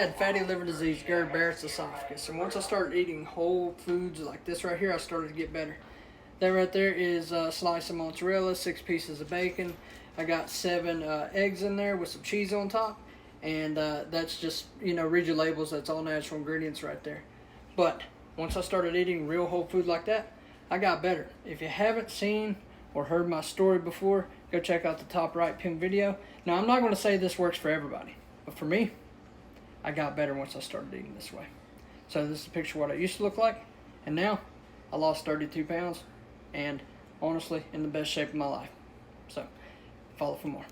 had fatty liver disease, Gary Barrett's esophagus, and once I started eating whole foods like this right here, I started to get better. That right there is a slice of mozzarella, 6 pieces of bacon. I got 7 eggs in there with some cheese on top, and that's just, read your labels, that's all natural ingredients right there. But once I started eating real whole food like that, I got better. If you haven't seen or heard my story before, go check out the top right pinned video. Now, I'm not going to say this works for everybody, but for me, I got better once I started eating this way. So this is a picture of what I used to look like, and now I lost 32 pounds, and honestly, in the best shape of my life. So, follow for more.